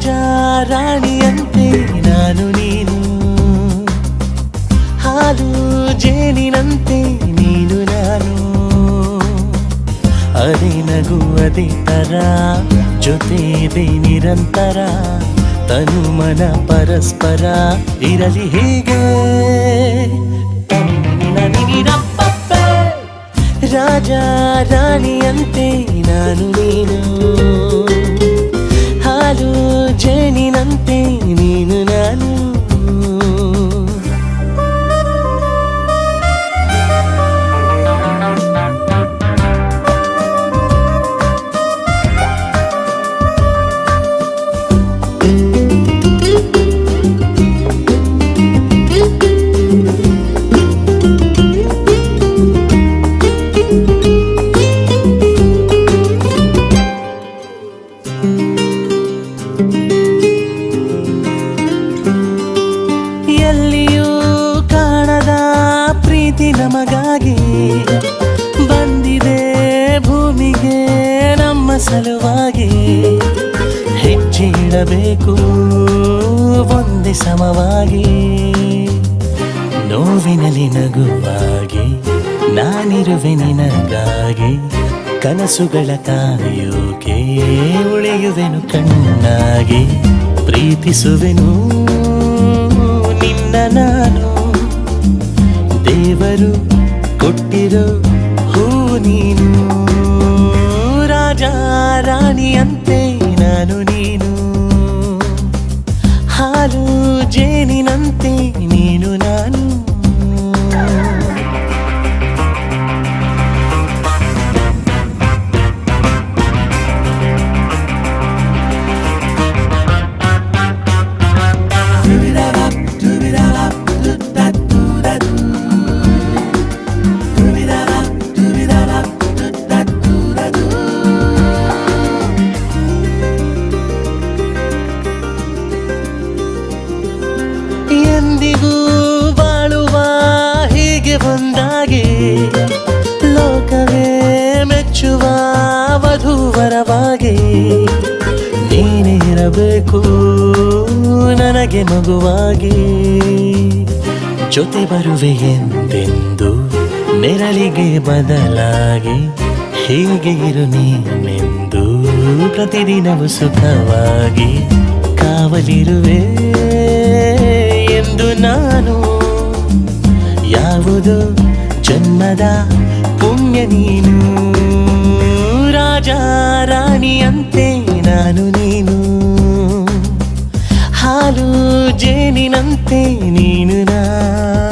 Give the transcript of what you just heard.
ರಾಜ ರಾಣಿಯಂತೆ ನಾನು ನೀನು, ಹಾಲು ಜೇನಿನಂತೆ ನೀನು ನಾನು. ಅದೇ ನಗು ಅದೇ ತರ, ಜೊತೆ ಇದೆ ನಿರಂತರ, ತನು ಮನ ಪರಸ್ಪರ ಇರಲಿ ಹೀಗೆ. ರಾಜ ರಾಣಿಯಂತೆ ನಾನು ನೀನು, ಹಾಲು ಜೇನಿನಂತೆ ನೀನು ನಾನು. ಎಲ್ಲಿಯೂ ಕಾಣದ ಪ್ರೀತಿ ನಮಗಾಗಿ ಬಂದಿದೆ ಭೂಮಿಗೆ ನಮ್ಮ ಸಲುವಾಗಿ. ಹೆಜ್ಜೆ ಇಡಬೇಕು ಒಂದೇ ಸಮವಾಗಿ, ನೋವಿನಲ್ಲಿ ನಗುವಾಗಿ ನಾನಿರುವೆ ನಿನಗಾಗಿ. ಕನಸುಗಳ ಕಾಯೋಕೆ ಉಳಿಯುವೆನು ಕಣ್ಣಾಗಿ, ಪ್ರೀತಿಸುವೆನು ನಿನ್ನ ನಾನು. ದೇವರು ಕೊಟ್ಟಿರೋ ಹೂ ನೀನು, ರಾಜ ರಾಣಿಯಂತೆ ನಾನು ನೀನು, ಹಾಲು ಜೇನಿನಂತೆ ನೀನು ನಾನು. ಎಂದಿಗೂ ಬಾಳುವ ಹೀಗೆ ಒಂದಾಗಿ, ಲೋಕವೇ ಮೆಚ್ಚುವ ವಧೂವರವಾಗಿ. ನೀನೇ ಇರಬೇಕು ನನಗೆ ಮಗುವಾಗಿ, ಜೊತೆ ಬರುವೆ ಎಂದೆಂದು ನೆರಳಿಗೆ ಬದಲಾಗಿ. ಹೀಗೆ ಇರು ನೀನೆಂದು ಪ್ರತಿದಿನವೂ ಸುಖವಾಗಿ, ಕಾವಲಿರುವೆ ಎಂದು ನಾನು. ಯಾವುದು ಜನ್ಮದ ಪುಣ್ಯ ನೀನು, ರಾಜ ರಾಣಿಯಂತೆ ನಾನು ನೀನು, ಹಾಲು ಜೇನಿನಂತೆ ನೀನು ನಾನು.